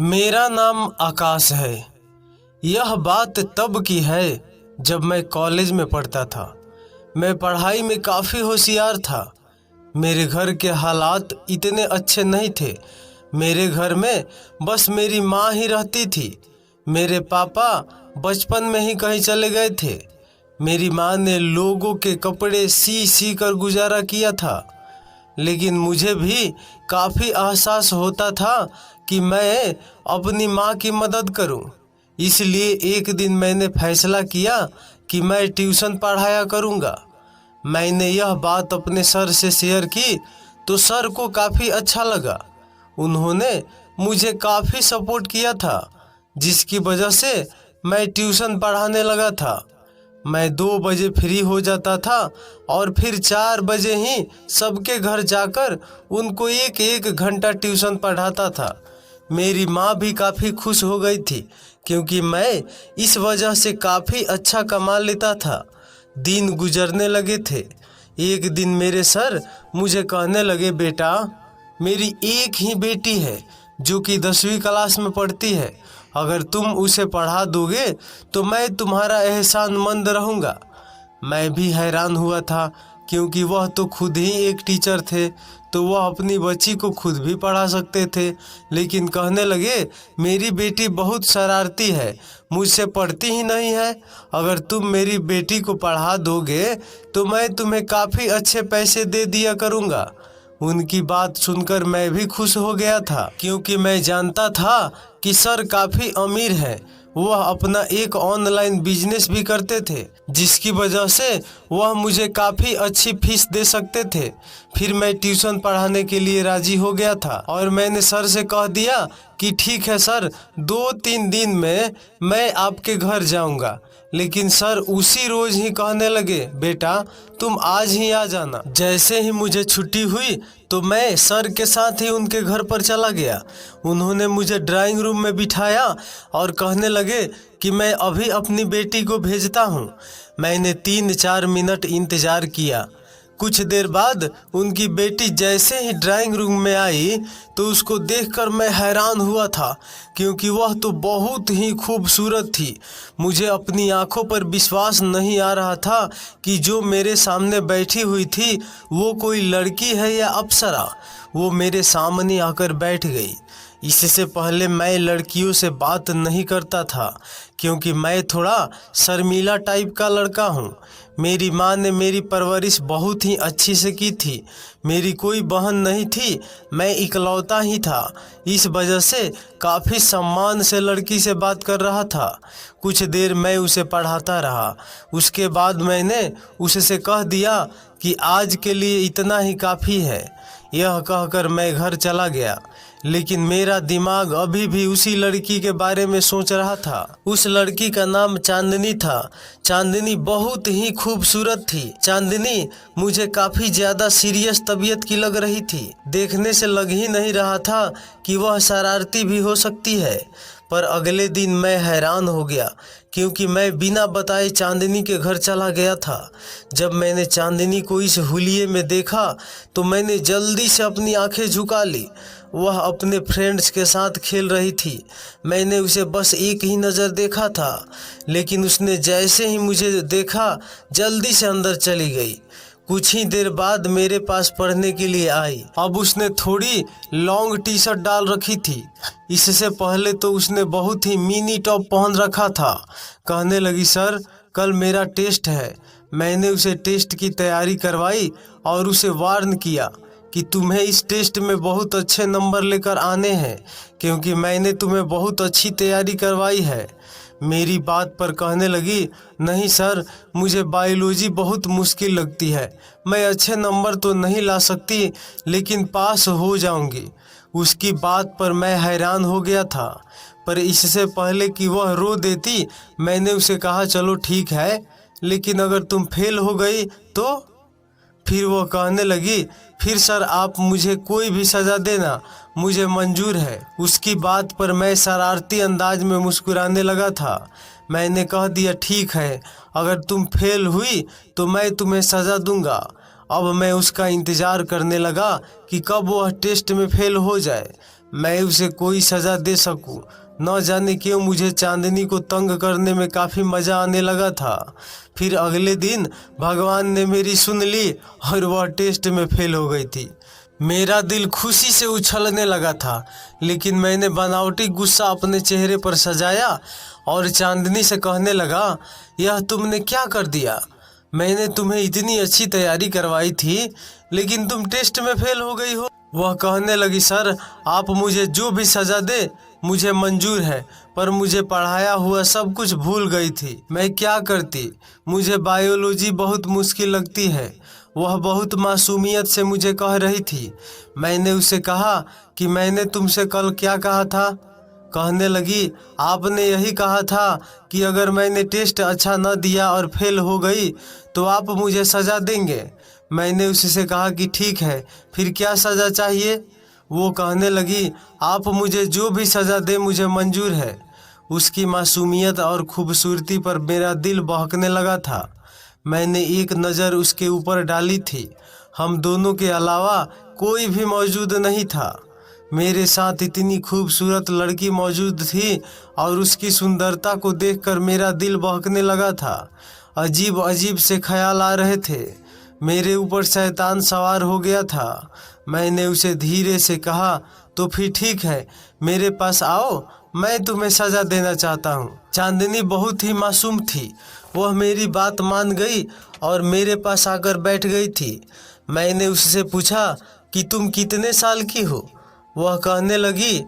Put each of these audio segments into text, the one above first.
मेरा नाम आकाश है। यह बात तब की है जब मैं कॉलेज में पढ़ता था। मैं पढ़ाई में काफ़ी होशियार था। मेरे घर के हालात इतने अच्छे नहीं थे। मेरे घर में बस मेरी माँ ही रहती थी। मेरे पापा बचपन में ही कहीं चले गए थे। मेरी माँ ने लोगों के कपड़े सी सी कर गुजारा किया था, लेकिन मुझे भी काफ़ी एहसास होता था कि मैं अपनी माँ की मदद करूं। इसलिए एक दिन मैंने फैसला किया कि मैं ट्यूशन पढ़ाया करूंगा। मैंने यह बात अपने सर से शेयर की तो सर को काफ़ी अच्छा लगा। उन्होंने मुझे काफ़ी सपोर्ट किया था, जिसकी वजह से मैं ट्यूशन पढ़ाने लगा था। मैं 2 बजे फ्री हो जाता था और फिर 4 बजे ही सबके घर जाकर उनको एक एक घंटा ट्यूशन पढ़ाता था। मेरी माँ भी काफ़ी खुश हो गई थी, क्योंकि मैं इस वजह से काफ़ी अच्छा कमा लेता था। दिन गुजरने लगे थे। एक दिन मेरे सर मुझे कहने लगे, बेटा, मेरी एक ही बेटी है जो कि 10वीं क्लास में पढ़ती है। अगर तुम उसे पढ़ा दोगे तो मैं तुम्हारा एहसानमंद रहूँगा। मैं भी हैरान हुआ था, क्योंकि वह तो खुद ही एक टीचर थे, तो वह अपनी बच्ची को खुद भी पढ़ा सकते थे। लेकिन कहने लगे, मेरी बेटी बहुत शरारती है, मुझसे पढ़ती ही नहीं है। अगर तुम मेरी बेटी को पढ़ा दोगे तो मैं तुम्हें काफ़ी अच्छे पैसे दे दिया करूँगा। उनकी बात सुनकर मैं भी खुश हो गया था, क्योंकि मैं जानता था कि सर काफ़ी अमीर है। वह अपना एक ऑनलाइन बिजनेस भी करते थे, जिसकी वजह से वह मुझे काफ़ी अच्छी फीस दे सकते थे। फिर मैं ट्यूशन पढ़ाने के लिए राजी हो गया था और मैंने सर से कह दिया कि ठीक है सर, 2-3 दिन में मैं आपके घर जाऊंगा। लेकिन सर उसी रोज ही कहने लगे, बेटा, तुम आज ही आ जाना। जैसे ही मुझे छुट्टी हुई तो मैं सर के साथ ही उनके घर पर चला गया। उन्होंने मुझे ड्राइंग रूम में बिठाया और कहने लगे कि मैं अभी अपनी बेटी को भेजता हूँ। मैंने 3-4 मिनट इंतज़ार किया। कुछ देर बाद उनकी बेटी जैसे ही ड्राइंग रूम में आई तो उसको देखकर मैं हैरान हुआ था, क्योंकि वह तो बहुत ही खूबसूरत थी। मुझे अपनी आंखों पर विश्वास नहीं आ रहा था कि जो मेरे सामने बैठी हुई थी वो कोई लड़की है या अप्सरा। वो मेरे सामने आकर बैठ गई। इससे पहले मैं लड़कियों से बात नहीं करता था, क्योंकि मैं थोड़ा शर्मीला टाइप का लड़का हूँ। मेरी माँ ने मेरी परवरिश बहुत ही अच्छी से की थी। मेरी कोई बहन नहीं थी, मैं इकलौता ही था। इस वजह से काफ़ी सम्मान से लड़की से बात कर रहा था। कुछ देर मैं उसे पढ़ाता रहा। उसके बाद मैंने उससे कह दिया कि आज के लिए इतना ही काफ़ी है। यह कहकर मैं घर चला गया, लेकिन मेरा दिमाग अभी भी उसी लड़की के बारे में सोच रहा था। उस लड़की का नाम चांदनी था। चांदनी बहुत ही खूबसूरत थी। चांदनी मुझे काफ़ी ज़्यादा सीरियस तबीयत की लग रही थी। देखने से लग ही नहीं रहा था कि वह शरारती भी हो सकती है। पर अगले दिन मैं हैरान हो गया, क्योंकि मैं बिना बताए चांदनी के घर चला गया था। जब मैंने चांदनी को इस हुलिये में देखा तो मैंने जल्दी से अपनी आंखें झुका ली। वह अपने फ्रेंड्स के साथ खेल रही थी। मैंने उसे बस एक ही नज़र देखा था, लेकिन उसने जैसे ही मुझे देखा जल्दी से अंदर चली गई। कुछ ही देर बाद मेरे पास पढ़ने के लिए आई। अब उसने थोड़ी लॉन्ग टी शर्ट डाल रखी थी। इससे पहले तो उसने बहुत ही मिनी टॉप पहन रखा था। कहने लगी, सर, कल मेरा टेस्ट है। मैंने उसे टेस्ट की तैयारी करवाई और उसे वार्न किया कि तुम्हें इस टेस्ट में बहुत अच्छे नंबर लेकर आने हैं, क्योंकि मैंने तुम्हें बहुत अच्छी तैयारी करवाई है। मेरी बात पर कहने लगी, नहीं सर, मुझे बायोलॉजी बहुत मुश्किल लगती है। मैं अच्छे नंबर तो नहीं ला सकती, लेकिन पास हो जाऊंगी। उसकी बात पर मैं हैरान हो गया था, पर इससे पहले कि वह रो देती मैंने उसे कहा, चलो ठीक है, लेकिन अगर तुम फेल हो गई तो? फिर वो कहने लगी, फिर सर आप मुझे कोई भी सज़ा देना, मुझे मंजूर है। उसकी बात पर मैं शरारती अंदाज में मुस्कुराने लगा था। मैंने कह दिया, ठीक है, अगर तुम फेल हुई तो मैं तुम्हें सज़ा दूंगा। अब मैं उसका इंतज़ार करने लगा कि कब वह टेस्ट में फेल हो जाए। मैं उसे कोई सज़ा दे सकूं। न जाने क्यों मुझे चांदनी को तंग करने में काफ़ी मज़ा आने लगा था। फिर अगले दिन भगवान ने मेरी सुन ली और वह टेस्ट में फेल हो गई थी। मेरा दिल खुशी से उछलने लगा था, लेकिन मैंने बनावटी गुस्सा अपने चेहरे पर सजाया और चांदनी से कहने लगा, यह तुमने क्या कर दिया? मैंने तुम्हें इतनी अच्छी तैयारी करवाई थी, लेकिन तुम टेस्ट में फेल हो गई हो। वह कहने लगी, सर आप मुझे जो भी सज़ा दे मुझे मंजूर है, पर मुझे पढ़ाया हुआ सब कुछ भूल गई थी। मैं क्या करती? मुझे बायोलॉजी बहुत मुश्किल लगती है। वह बहुत मासूमियत से मुझे कह रही थी। मैंने उसे कहा कि मैंने तुमसे कल क्या कहा था? कहने लगी, आपने यही कहा था कि अगर मैंने टेस्ट अच्छा न दिया और फेल हो गई तो आप मुझे सज़ा देंगे। मैंने उससे कहा कि ठीक है, फिर क्या सज़ा चाहिए? वो कहने लगी, आप मुझे जो भी सज़ा दे मुझे मंजूर है। उसकी मासूमियत और खूबसूरती पर मेरा दिल बहकने लगा था। मैंने एक नज़र उसके ऊपर डाली थी। हम दोनों के अलावा कोई भी मौजूद नहीं था। मेरे साथ इतनी खूबसूरत लड़की मौजूद थी और उसकी सुंदरता को देखकर मेरा दिल बहकने लगा था। अजीब अजीब से ख्याल आ रहे थे। मेरे ऊपर शैतान सवार हो गया था। मैंने उसे धीरे से कहा, तो फिर ठीक है, मेरे पास आओ, मैं तुम्हें सज़ा देना चाहता हूँ। चांदनी बहुत ही मासूम थी। वह मेरी बात मान गई और मेरे पास आकर बैठ गई थी। मैंने उससे पूछा कि तुम कितने साल की हो? वह कहने लगी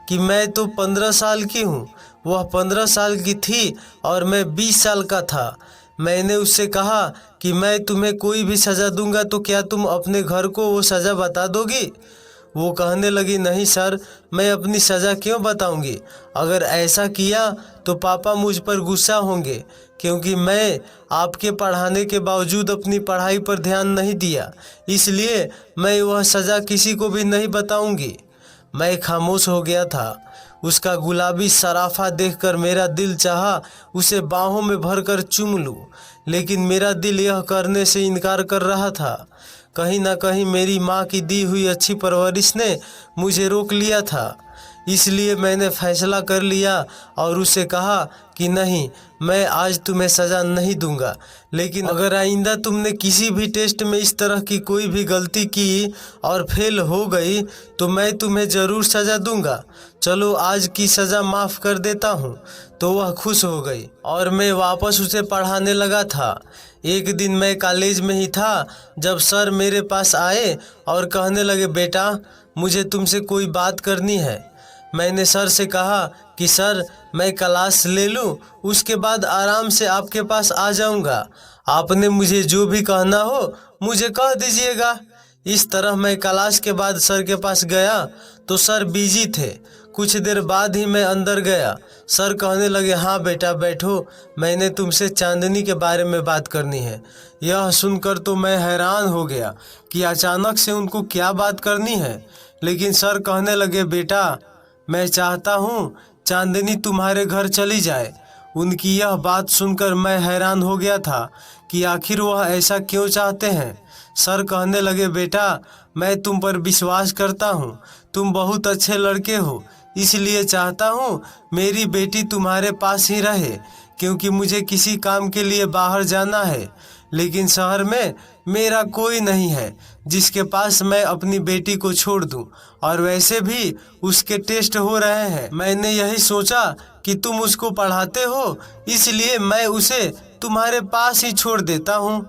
कि मैं तो 15 साल की हूँ। वह 15 साल की थी और मैं 20 साल का था। मैंने उससे कहा कि मैं तुम्हें कोई भी सज़ा दूंगा तो क्या तुम अपने घर को वो सज़ा बता दोगी? वो कहने लगी, नहीं सर, मैं अपनी सज़ा क्यों बताऊंगी? अगर ऐसा किया तो पापा मुझ पर गुस्सा होंगे, क्योंकि मैं आपके पढ़ाने के बावजूद अपनी पढ़ाई पर ध्यान नहीं दिया। इसलिए मैं वह सज़ा किसी को भी नहीं बताऊंगी। मैं खामोश हो गया था। उसका गुलाबी सराफा देखकर मेरा दिल चाहा उसे बाहों में भरकर चूम लूं, लेकिन मेरा दिल यह करने से इनकार कर रहा था। कहीं ना कहीं मेरी माँ की दी हुई अच्छी परवरिश ने मुझे रोक लिया था। इसलिए मैंने फैसला कर लिया और उसे कहा कि नहीं, मैं आज तुम्हें सज़ा नहीं दूंगा, लेकिन अगर आइंदा तुमने किसी भी टेस्ट में इस तरह की कोई भी गलती की और फेल हो गई तो मैं तुम्हें ज़रूर सज़ा दूंगा। चलो आज की सज़ा माफ़ कर देता हूँ। तो वह खुश हो गई और मैं वापस उसे पढ़ाने लगा था। एक दिन मैं कॉलेज में ही था जब सर मेरे पास आए और कहने लगे, बेटा मुझे तुमसे कोई बात करनी है। मैंने सर से कहा कि सर मैं क्लास ले लूं, उसके बाद आराम से आपके पास आ जाऊंगा। आपने मुझे जो भी कहना हो मुझे कह दीजिएगा। इस तरह मैं क्लास के बाद सर के पास गया तो सर बिजी थे। कुछ देर बाद ही मैं अंदर गया। सर कहने लगे, हाँ बेटा बैठो, मैंने तुमसे चांदनी के बारे में बात करनी है। यह सुनकर तो मैं हैरान हो गया कि अचानक से उनको क्या बात करनी है। लेकिन सर कहने लगे, बेटा मैं चाहता हूँ चांदनी तुम्हारे घर चली जाए। उनकी यह बात सुनकर मैं हैरान हो गया था कि आखिर वह ऐसा क्यों चाहते हैं। सर कहने लगे, बेटा मैं तुम पर विश्वास करता हूँ, तुम बहुत अच्छे लड़के हो, इसलिए चाहता हूँ मेरी बेटी तुम्हारे पास ही रहे, क्योंकि मुझे किसी काम के लिए बाहर जाना है। लेकिन शहर में मेरा कोई नहीं है जिसके पास मैं अपनी बेटी को छोड़ दूं, और वैसे भी उसके टेस्ट हो रहे हैं। मैंने यही सोचा कि तुम उसको पढ़ाते हो, इसलिए मैं उसे तुम्हारे पास ही छोड़ देता हूँ।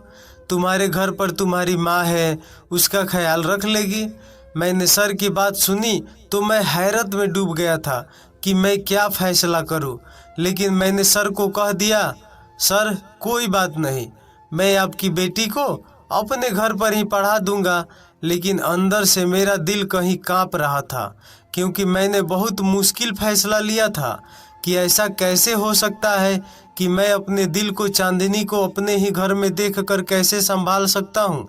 तुम्हारे घर पर तुम्हारी माँ है, उसका ख्याल रख लेगी। मैंने सर की बात सुनी तो मैं हैरत में डूब गया था कि मैं क्या फैसला करूं। लेकिन मैंने सर को कह दिया, सर कोई बात नहीं, मैं आपकी बेटी को अपने घर पर ही पढ़ा दूंगा। लेकिन अंदर से मेरा दिल कहीं कांप रहा था, क्योंकि मैंने बहुत मुश्किल फैसला लिया था कि ऐसा कैसे हो सकता है कि मैं अपने दिल को चांदनी को अपने ही घर में देखकर कैसे संभाल सकता हूँ।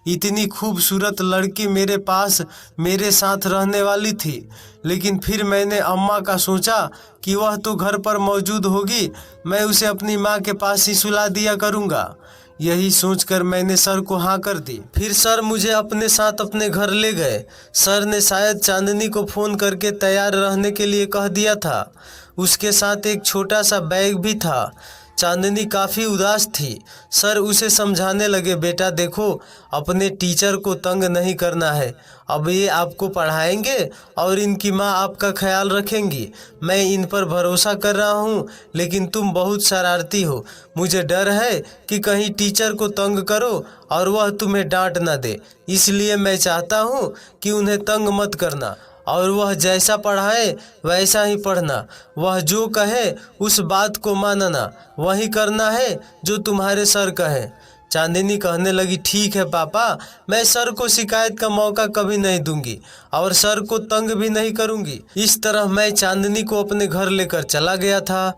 इतनी खूबसूरत लड़की मेरे पास मेरे साथ रहने वाली थी। लेकिन फिर मैंने अम्मा का सोचा कि वह तो घर पर मौजूद होगी, मैं उसे अपनी माँ के पास ही सुला दिया करूँगा। यही सोचकर मैंने सर को हाँ कर दी। फिर सर मुझे अपने साथ अपने घर ले गए। सर ने शायद चांदनी को फ़ोन करके तैयार रहने के लिए कह दिया था। उसके साथ एक छोटा सा बैग भी था। चांदनी काफ़ी उदास थी। सर उसे समझाने लगे, बेटा देखो, अपने टीचर को तंग नहीं करना है। अब ये आपको पढ़ाएंगे और इनकी माँ आपका ख्याल रखेंगी। मैं इन पर भरोसा कर रहा हूँ, लेकिन तुम बहुत शरारती हो। मुझे डर है कि कहीं टीचर को तंग करो और वह तुम्हें डांट ना दे। इसलिए मैं चाहता हूँ कि उन्हें तंग मत करना और वह जैसा पढ़ाए वैसा ही पढ़ना। वह जो कहे उस बात को मानना। वही करना है जो तुम्हारे सर कहें। चांदनी कहने लगी, ठीक है पापा, मैं सर को शिकायत का मौका कभी नहीं दूंगी और सर को तंग भी नहीं करूंगी। इस तरह मैं चांदनी को अपने घर लेकर चला गया था।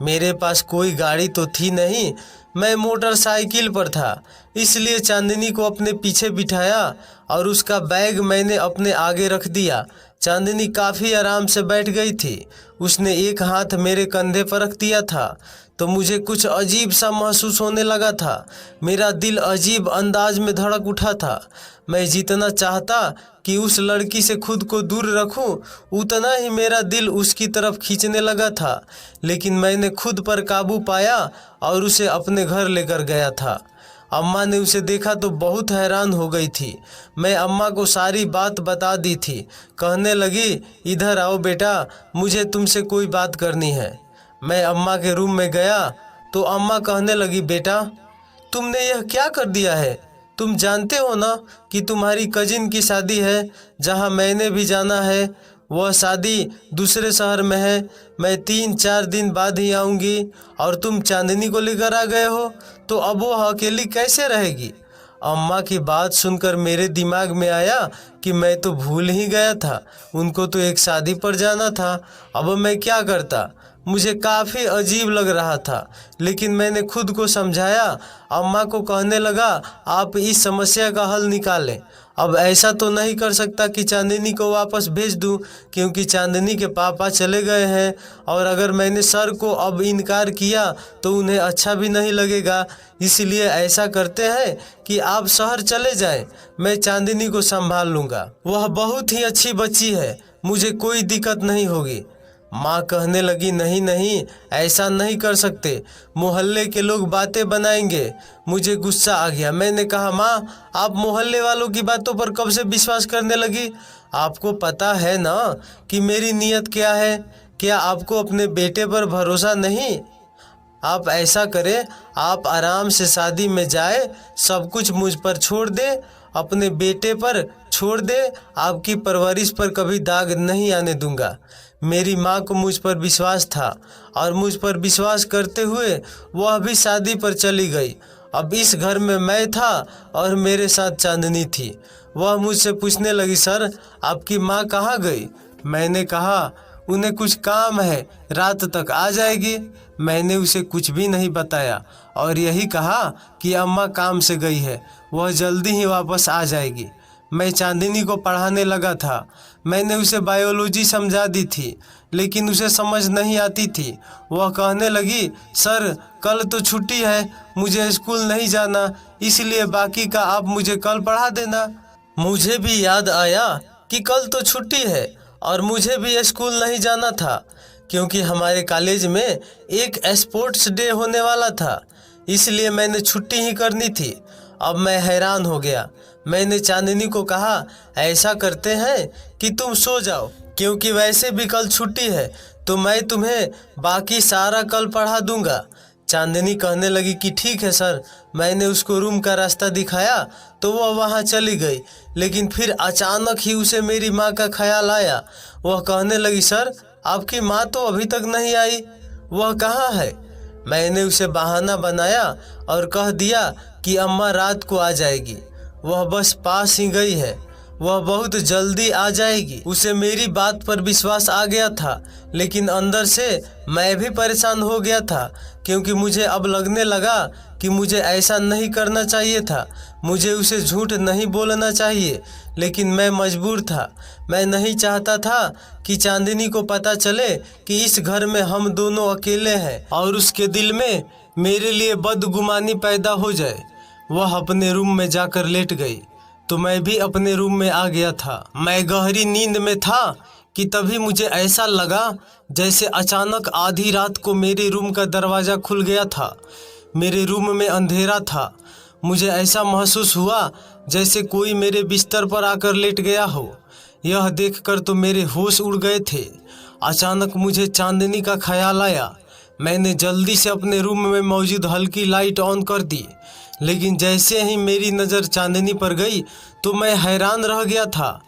मेरे पास कोई गाड़ी तो थी नहीं, मैं मोटरसाइकिल पर था। इसलिए चांदनी को अपने पीछे बिठाया और उसका बैग मैंने अपने आगे रख दिया। चांदनी काफ़ी आराम से बैठ गई थी। उसने एक हाथ मेरे कंधे पर रख दिया था तो मुझे कुछ अजीब सा महसूस होने लगा था। मेरा दिल अजीब अंदाज में धड़क उठा था। मैं जितना चाहता कि उस लड़की से खुद को दूर रखूं, उतना ही मेरा दिल उसकी तरफ खींचने लगा था। लेकिन मैंने खुद पर काबू पाया और उसे अपने घर लेकर गया था। अम्मा ने उसे देखा तो बहुत हैरान हो गई थी। मैं अम्मा को सारी बात बता दी थी। कहने लगी, इधर आओ बेटा, मुझे तुमसे कोई बात करनी है। मैं अम्मा के रूम में गया तो अम्मा कहने लगी, बेटा तुमने यह क्या कर दिया है? तुम जानते हो ना कि तुम्हारी कजिन की शादी है जहां मैंने भी जाना है। वह शादी दूसरे शहर में है। मैं 3-4 दिन बाद ही आऊँगी और तुम चांदनी को लेकर आ गए हो, तो अब वो अकेली कैसे रहेगी? अम्मा की बात सुनकर मेरे दिमाग में आया कि मैं तो भूल ही गया था। उनको तो एक शादी पर जाना था। अब मैं क्या करता? मुझे काफ़ी अजीब लग रहा था, लेकिन मैंने खुद को समझाया। अम्मा को कहने लगा, आप इस समस्या का हल निकालें। अब ऐसा तो नहीं कर सकता कि चांदनी को वापस भेज दूं, क्योंकि चांदनी के पापा चले गए हैं और अगर मैंने सर को अब इनकार किया तो उन्हें अच्छा भी नहीं लगेगा। इसलिए ऐसा करते हैं कि आप शहर चले जाएं, मैं चांदनी को संभाल लूँगा। वह बहुत ही अच्छी बच्ची है, मुझे कोई दिक्कत नहीं होगी। माँ कहने लगी, नहीं नहीं, ऐसा नहीं कर सकते, मोहल्ले के लोग बातें बनाएंगे। मुझे गुस्सा आ गया। मैंने कहा, माँ आप मोहल्ले वालों की बातों पर कब से विश्वास करने लगी? आपको पता है ना कि मेरी नीयत क्या है? क्या आपको अपने बेटे पर भरोसा नहीं? आप ऐसा करें, आप आराम से शादी में जाए, सब कुछ मुझ पर छोड़ दे, अपने बेटे पर छोड़ दे। आपकी परवरिश पर कभी दाग नहीं आने दूंगा। मेरी माँ को मुझ पर विश्वास था और मुझ पर विश्वास करते हुए वह भी शादी पर चली गई। अब इस घर में मैं था और मेरे साथ चांदनी थी। वह मुझसे पूछने लगी, सर आपकी माँ कहाँ गई? मैंने कहा, उन्हें कुछ काम है, रात तक आ जाएगी। मैंने उसे कुछ भी नहीं बताया और यही कहा कि अम्मा काम से गई है, वह जल्दी ही वापस आ जाएगी। मैं चांदनी को पढ़ाने लगा था। मैंने उसे बायोलॉजी समझा दी थी, लेकिन उसे समझ नहीं आती थी। वह कहने लगी, सर कल तो छुट्टी है, मुझे स्कूल नहीं जाना, इसलिए बाकी का आप मुझे कल पढ़ा देना। मुझे भी याद आया कि कल तो छुट्टी है और मुझे भी स्कूल नहीं जाना था, क्योंकि हमारे कॉलेज में एक स्पोर्ट्स डे होने वाला था, इसलिए मैंने छुट्टी ही करनी थी। अब मैं हैरान हो गया। मैंने चांदनी को कहा, ऐसा करते हैं कि तुम सो जाओ, क्योंकि वैसे भी कल छुट्टी है, तो मैं तुम्हें बाकी सारा कल पढ़ा दूंगा। चांदनी कहने लगी कि ठीक है सर। मैंने उसको रूम का रास्ता दिखाया तो वह वहाँ चली गई, लेकिन फिर अचानक ही उसे मेरी माँ का ख्याल आया। वह कहने लगी, सर आपकी माँ तो अभी तक नहीं आई, वह कहाँ है? मैंने उसे बहाना बनाया और कह दिया कि अम्मा रात को आ जाएगी, वह बस पास ही गई है, वह बहुत जल्दी आ जाएगी। उसे मेरी बात पर विश्वास आ गया था, लेकिन अंदर से मैं भी परेशान हो गया था, क्योंकि मुझे अब लगने लगा कि मुझे ऐसा नहीं करना चाहिए था। मुझे उसे झूठ नहीं बोलना चाहिए, लेकिन मैं मजबूर था। मैं नहीं चाहता था कि चांदनी को पता चले कि इस घर में हम दोनों अकेले हैं और उसके दिल में मेरे लिए बदगुमानी पैदा हो जाए। वह अपने रूम में जाकर लेट गई तो मैं भी अपने रूम में आ गया था। मैं गहरी नींद में था कि तभी मुझे ऐसा लगा जैसे अचानक आधी रात को मेरे रूम का दरवाज़ा खुल गया था। मेरे रूम में अंधेरा था। मुझे ऐसा महसूस हुआ जैसे कोई मेरे बिस्तर पर आकर लेट गया हो। यह देखकर तो मेरे होश उड़ गए थे। अचानक मुझे चांदनी का ख्याल आया। मैंने जल्दी से अपने रूम में मौजूद हल्की लाइट ऑन कर दी, लेकिन जैसे ही मेरी नज़र चांदनी पर गई तो मैं हैरान रह गया था।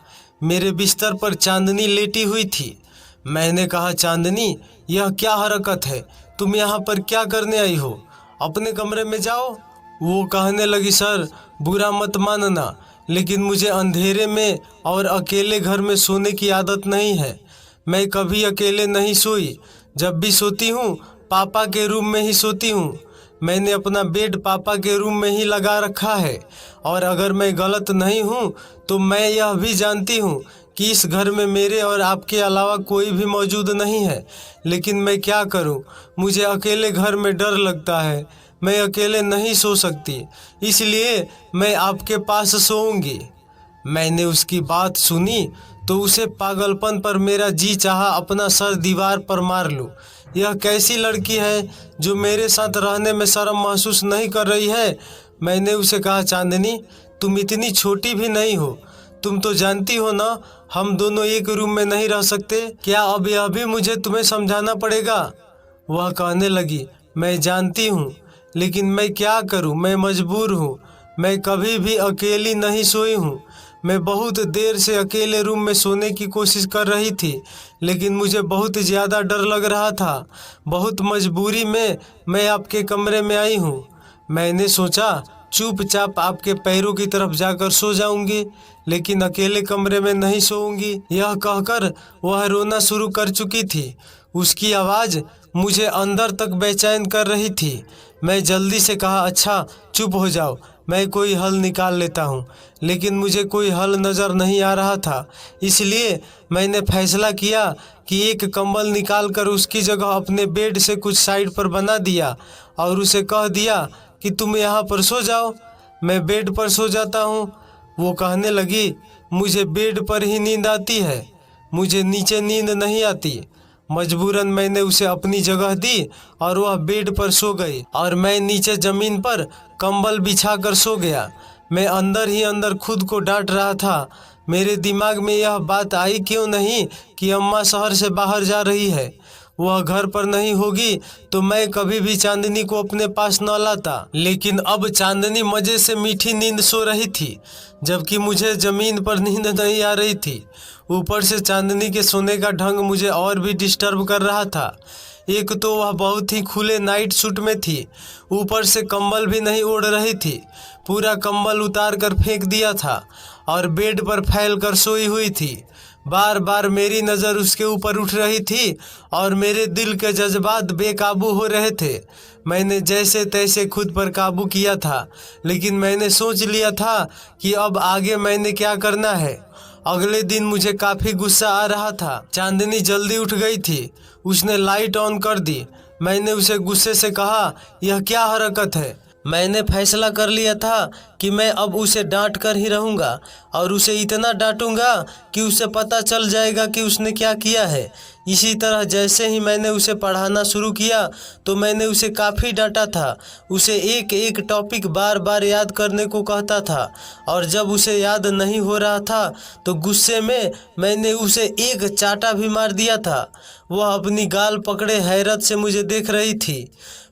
मेरे बिस्तर पर चांदनी लेटी हुई थी। मैंने कहा, चांदनी, यह क्या हरकत है? तुम यहाँ पर क्या करने आई हो? अपने कमरे में जाओ। वो कहने लगी, सर, बुरा मत मानना, लेकिन मुझे अंधेरे में और अकेले घर में सोने की आदत नहीं है। मैं कभी अकेले नहीं सोई। जब भी सोती हूँ पापा के रूम में ही सोती हूँ। मैंने अपना बेड पापा के रूम में ही लगा रखा है। और अगर मैं गलत नहीं हूँ तो मैं यह भी जानती हूँ कि इस घर में मेरे और आपके अलावा कोई भी मौजूद नहीं है। लेकिन मैं क्या करूँ, मुझे अकेले घर में डर लगता है। मैं अकेले नहीं सो सकती, इसलिए मैं आपके पास सोऊंगी। मैंने उसकी बात सुनी तो उसे पागलपन पर मेरा जी चाहा अपना सर दीवार पर मार लूं। यह कैसी लड़की है जो मेरे साथ रहने में शर्म महसूस नहीं कर रही है? मैंने उसे कहा, चांदनी, तुम इतनी छोटी भी नहीं हो। तुम तो जानती हो ना, हम दोनों एक रूम में नहीं रह सकते। क्या अब यह भी मुझे तुम्हें समझाना पड़ेगा? वह कहने लगी, मैं जानती हूँ, लेकिन मैं क्या करूँ, मैं मजबूर हूँ। मैं कभी भी अकेली नहीं सोई हूँ। मैं बहुत देर से अकेले रूम में सोने की कोशिश कर रही थी, लेकिन मुझे बहुत ज़्यादा डर लग रहा था। बहुत मजबूरी में मैं आपके कमरे में आई हूँ। मैंने सोचा चुपचाप आपके पैरों की तरफ जाकर सो जाऊंगी, लेकिन अकेले कमरे में नहीं सोऊंगी। यह कहकर वह रोना शुरू कर चुकी थी। उसकी आवाज़ मुझे अंदर तक बेचैन कर रही थी। मैं जल्दी से कहा, अच्छा चुप हो जाओ, मैं कोई हल निकाल लेता हूँ। लेकिन मुझे कोई हल नज़र नहीं आ रहा था। इसलिए मैंने फैसला किया कि एक कंबल निकाल कर उसकी जगह अपने बेड से कुछ साइड पर बना दिया और उसे कह दिया कि तुम यहाँ पर सो जाओ, मैं बेड पर सो जाता हूँ। वो कहने लगी, मुझे बेड पर ही नींद आती है, मुझे नीचे नींद नहीं आती। मजबूरन मैंने उसे अपनी जगह दी और वह बेड पर सो गई और मैं नीचे ज़मीन पर कंबल बिछा कर सो गया। मैं अंदर ही अंदर खुद को डांट रहा था। मेरे दिमाग में यह बात आई क्यों नहीं कि अम्मा शहर से बाहर जा रही है। वह घर पर नहीं होगी तो मैं कभी भी चांदनी को अपने पास न लाता। लेकिन अब चांदनी मज़े से मीठी नींद सो रही थी, जबकि मुझे ज़मीन पर नींद नहीं आ रही थी। ऊपर से चांदनी के सोने का ढंग मुझे और भी डिस्टर्ब कर रहा था। एक तो वह बहुत ही खुले नाइट सूट में थी, ऊपर से कंबल भी नहीं ओढ़ रही थी। पूरा कंबल उतार कर फेंक दिया था और बेड पर फैल कर सोई हुई थी। बार बार मेरी नज़र उसके ऊपर उठ रही थी और मेरे दिल के जज्बात बेकाबू हो रहे थे। मैंने जैसे तैसे खुद पर काबू किया था, लेकिन मैंने सोच लिया था कि अब आगे मैंने क्या करना है। अगले दिन मुझे काफ़ी गुस्सा आ रहा था। चांदनी जल्दी उठ गई थी। उसने लाइट ऑन कर दी। मैंने उसे गुस्से से कहा, यह क्या हरकत है? मैंने फैसला कर लिया था कि मैं अब उसे डांट कर ही रहूँगा और उसे इतना डांटूंगा कि उसे पता चल जाएगा कि उसने क्या किया है। इसी तरह जैसे ही मैंने उसे पढ़ाना शुरू किया तो मैंने उसे काफ़ी डांटा था। उसे एक एक टॉपिक बार बार याद करने को कहता था और जब उसे याद नहीं हो रहा था तो गुस्से में मैंने उसे एक चाटा भी मार दिया था। वह अपनी गाल पकड़े हैरत से मुझे देख रही थी।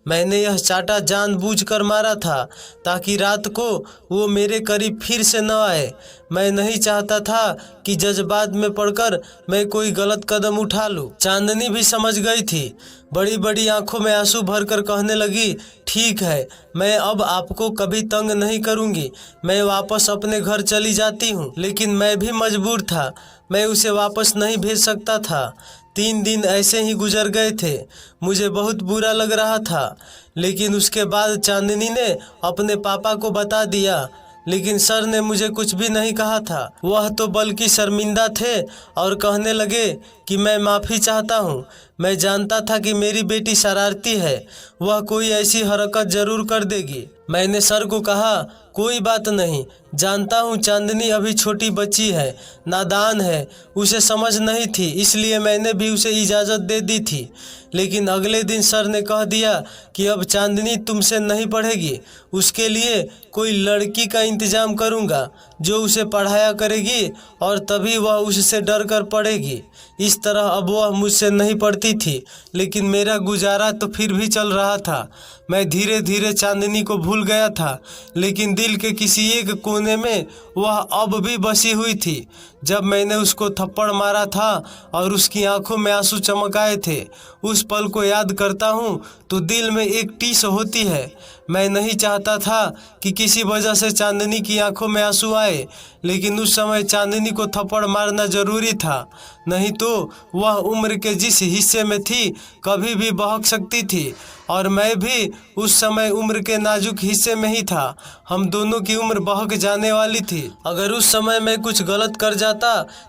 मैंने यह चाटा जानबूझकर मारा था ताकि रात को वो मेरे करीब फिर से न आए। मैं नहीं चाहता था कि जज्बात में पड़कर मैं कोई गलत कदम उठा लूं। चांदनी भी समझ गई थी। बड़ी बड़ी आंखों में आंसू भरकर कहने लगी, ठीक है, मैं अब आपको कभी तंग नहीं करूंगी, मैं वापस अपने घर चली जाती हूँ। लेकिन मैं भी मजबूर था, मैं उसे वापस नहीं भेज सकता था। 3 दिन ऐसे ही गुजर गए थे। मुझे बहुत बुरा लग रहा था, लेकिन उसके बाद चांदनी ने अपने पापा को बता दिया, लेकिन सर ने मुझे कुछ भी नहीं कहा था। वह तो बल्कि शर्मिंदा थे और कहने लगे कि मैं माफ़ी चाहता हूँ। मैं जानता था कि मेरी बेटी शरारती है, वह कोई ऐसी हरकत जरूर कर देगी। मैंने सर को कहा, कोई बात नहीं, जानता हूँ चांदनी अभी छोटी बच्ची है, नादान है, उसे समझ नहीं थी, इसलिए मैंने भी उसे इजाज़त दे दी थी। लेकिन अगले दिन सर ने कह दिया कि अब चांदनी तुमसे नहीं पढ़ेगी, उसके लिए कोई लड़की का इंतज़ाम करूँगा जो उसे पढ़ाया करेगी और तभी वह उससे डर कर पढ़ेगी। इस तरह अब वह मुझसे नहीं पढ़ती थी, लेकिन मेरा गुजारा तो फिर भी चल रहा था। मैं धीरे धीरे चांदनी को भूल गया था, लेकिन दिल के किसी एक कोने में वह अब भी बसी हुई थी। जब मैंने उसको थप्पड़ मारा था और उसकी आंखों में आंसू चमक आए थे, उस पल को याद करता हूँ तो दिल में एक टीस होती है। मैं नहीं चाहता था कि किसी वजह से चांदनी की आंखों में आंसू आए, लेकिन उस समय चांदनी को थप्पड़ मारना जरूरी था, नहीं तो वह उम्र के जिस हिस्से में थी कभी भी बहक सकती थी, और मैं भी उस समय उम्र के नाजुक हिस्से में ही था। हम दोनों की उम्र बहक जाने वाली थी। अगर उस समय मैं कुछ गलत कर जाता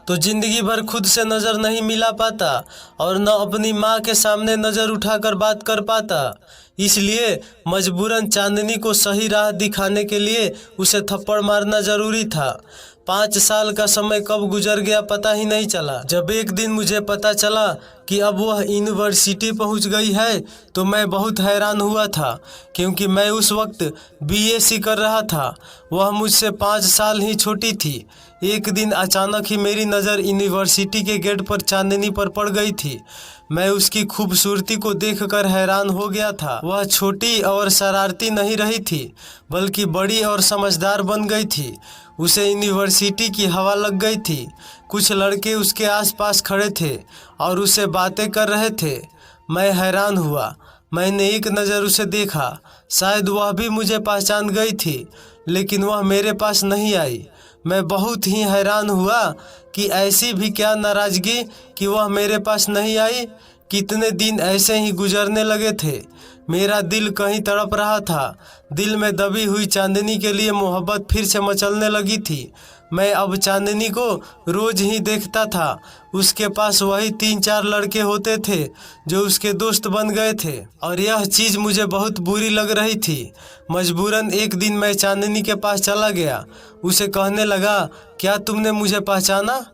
तो जिंदगी भर खुद से नज़र नहीं मिला पाता और न अपनी माँ के सामने नज़र उठाकर बात कर पाता। इसलिए मजबूरन चांदनी को सही राह दिखाने के लिए उसे थप्पड़ मारना जरूरी था। 5 साल का समय कब गुजर गया पता ही नहीं चला। जब एक दिन मुझे पता चला कि अब वह यूनिवर्सिटी पहुंच गई है तो मैं बहुत हैरान हुआ था, क्योंकि मैं उस वक्त बीएससी कर रहा था। वह मुझसे 5 साल ही छोटी थी। एक दिन अचानक ही मेरी नज़र यूनिवर्सिटी के गेट पर चांदनी पर पड़ गई थी। मैं उसकी खूबसूरती को देखकर हैरान हो गया था। वह छोटी और शरारती नहीं रही थी, बल्कि बड़ी और समझदार बन गई थी। उसे यूनिवर्सिटी की हवा लग गई थी। कुछ लड़के उसके आसपास खड़े थे और उससे बातें कर रहे थे। मैं हैरान हुआ। मैंने एक नज़र उसे देखा। शायद वह भी मुझे पहचान गई थी, लेकिन वह मेरे पास नहीं आई। मैं बहुत ही हैरान हुआ कि ऐसी भी क्या नाराज़गी कि वह मेरे पास नहीं आई। कितने दिन ऐसे ही गुजरने लगे थे। मेरा दिल कहीं तड़प रहा था। दिल में दबी हुई चांदनी के लिए मोहब्बत फिर से मचलने लगी थी। मैं अब चांदनी को रोज़ ही देखता था। उसके पास वही 3-4 लड़के होते थे जो उसके दोस्त बन गए थे, और यह चीज़ मुझे बहुत बुरी लग रही थी। मजबूरन एक दिन मैं चांदनी के पास चला गया। उसे कहने लगा, क्या तुमने मुझे पहचाना?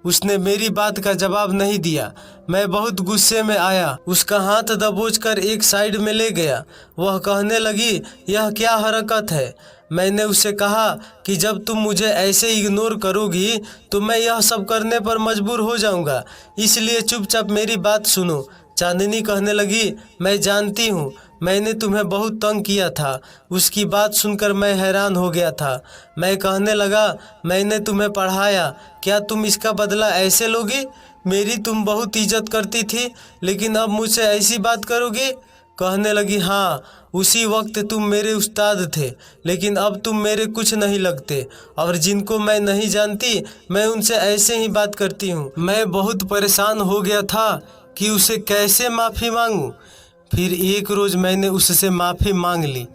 उसने मेरी बात का जवाब नहीं दिया। मैं बहुत गुस्से में आया, उसका हाथ दबोचकर एक साइड में ले गया। वह कहने लगी, यह क्या हरकत है? मैंने उससे कहा कि जब तुम मुझे ऐसे इग्नोर करोगी तो मैं यह सब करने पर मजबूर हो जाऊंगा, इसलिए चुपचाप मेरी बात सुनो। चांदनी कहने लगी, मैं जानती हूँ, मैंने तुम्हें बहुत तंग किया था। उसकी बात सुनकर मैं हैरान हो गया था। मैं कहने लगा, मैंने तुम्हें पढ़ाया, क्या तुम इसका बदला ऐसे लोगी? मेरी तुम बहुत इज्जत करती थी, लेकिन अब मुझसे ऐसी बात करोगी? कहने लगी, हाँ, उसी वक्त तुम मेरे उस्ताद थे, लेकिन अब तुम मेरे कुछ नहीं लगते, और जिनको मैं नहीं जानती मैं उनसे ऐसे ही बात करती हूँ। मैं बहुत परेशान हो गया था कि उसे कैसे माफ़ी मांगूं। फिर एक रोज़ मैंने उससे माफ़ी मांग ली।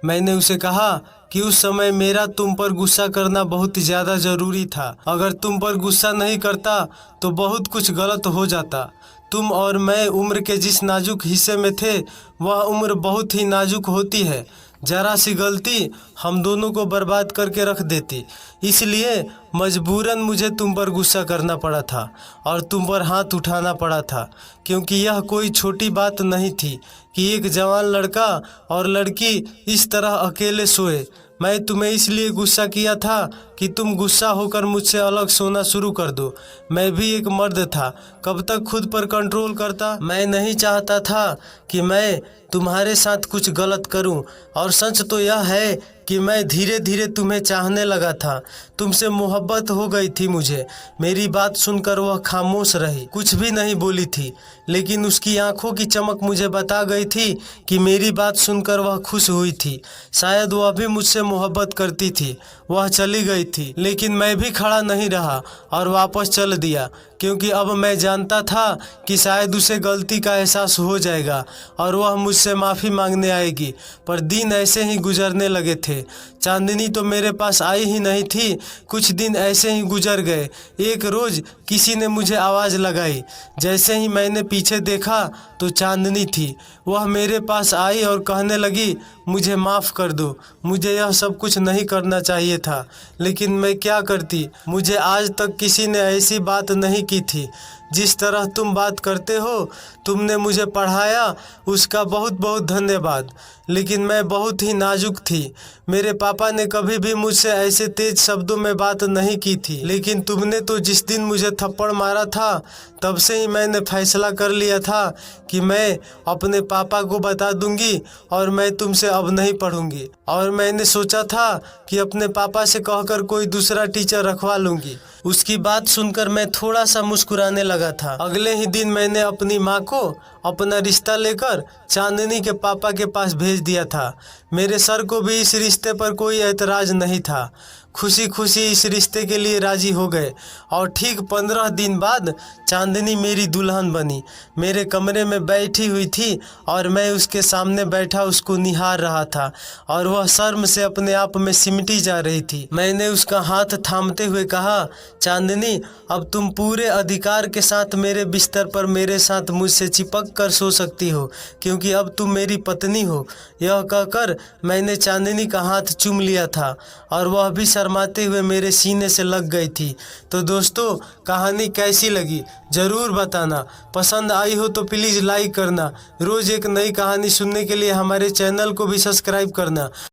मैंने उसे कहा कि उस समय मेरा तुम पर गुस्सा करना बहुत ज़्यादा ज़रूरी था। अगर तुम पर गुस्सा नहीं करता तो बहुत कुछ गलत हो जाता। तुम और मैं उम्र के जिस नाजुक हिस्से में थे वह उम्र बहुत ही नाजुक होती है। जरा सी गलती हम दोनों को बर्बाद करके रख देती। इसलिए मजबूरन मुझे तुम पर गुस्सा करना पड़ा था और तुम पर हाथ उठाना पड़ा था, क्योंकि यह कोई छोटी बात नहीं थी कि एक जवान लड़का और लड़की इस तरह अकेले सोए। मैं तुम्हें इसलिए गुस्सा किया था कि तुम गुस्सा होकर मुझसे अलग सोना शुरू कर दो। मैं भी एक मर्द था, कब तक खुद पर कंट्रोल करता। मैं नहीं चाहता था कि मैं तुम्हारे साथ कुछ गलत करूं, और सच तो यह है कि मैं धीरे धीरे तुम्हें चाहने लगा था। तुमसे मोहब्बत हो गई थी मुझे। मेरी बात सुनकर वह खामोश रही, कुछ भी नहीं बोली थी, लेकिन उसकी आंखों की चमक मुझे बता गई थी कि मेरी बात सुनकर वह खुश हुई थी। शायद वह भी मुझसे मोहब्बत करती थी। वह चली गई थी, लेकिन मैं भी खड़ा नहीं रहा और वापस चल दिया, क्योंकि अब मैं जानता था कि शायद उसे गलती का एहसास हो जाएगा और वह मुझसे माफ़ी मांगने आएगी। पर दिन ऐसे ही गुजरने लगे थे। चांदनी तो मेरे पास आई ही नहीं थी। कुछ दिन ऐसे ही गुजर गए। एक रोज़ किसी ने मुझे आवाज़ लगाई। जैसे ही मैंने पीछे देखा तो चांदनी थी। वह मेरे पास आई और कहने लगी, मुझे माफ़ कर दो, मुझे यह सब कुछ नहीं करना चाहिए था, लेकिन मैं क्या करती। मुझे आज तक किसी ने ऐसी बात नहीं की थी जिस तरह तुम बात करते हो। तुमने मुझे पढ़ाया, उसका बहुत बहुत धन्यवाद। लेकिन मैं बहुत ही नाजुक थी। मेरे पापा ने कभी भी मुझसे ऐसे तेज शब्दों में बात नहीं की थी, लेकिन तुमने तो जिस दिन मुझे थप्पड़ मारा था तब से ही मैंने फैसला कर लिया था कि मैं अपने पापा को बता दूंगी और मैं तुमसे अब नहीं पढ़ूंगी। और मैंने सोचा था कि अपने पापा से कहकर कोई दूसरा टीचर रखवा लूंगी। उसकी बात सुनकर मैं थोड़ा सा मुस्कुराने लगा था। अगले ही दिन मैंने अपनी माँ को अपना रिश्ता लेकर चांदनी के पापा के पास भेज दिया था। मेरे सर को भी इस रिश्ते पर कोई ऐतराज़ नहीं था। खुशी खुशी इस रिश्ते के लिए राज़ी हो गए और ठीक 15 दिन बाद चांदनी मेरी दुल्हन बनी। मेरे कमरे में बैठी हुई थी और मैं उसके सामने बैठा उसको निहार रहा था और वह शर्म से अपने आप में सिमटी जा रही थी। मैंने उसका हाथ थामते हुए कहा, चांदनी, अब तुम पूरे अधिकार के साथ मेरे बिस्तर पर मेरे साथ मुझसे चिपक कर सो सकती हो, क्योंकि अब तुम मेरी पत्नी हो। यह कहकर मैंने चांदनी का हाथ चूम लिया था और वह भी शर्माते हुए मेरे सीने से लग गई थी। तो दोस्तों, कहानी कैसी लगी ज़रूर बताना। पसंद आई हो तो प्लीज़ लाइक करना। रोज़ एक नई कहानी सुनने के लिए हमारे चैनल को भी सब्सक्राइब करना।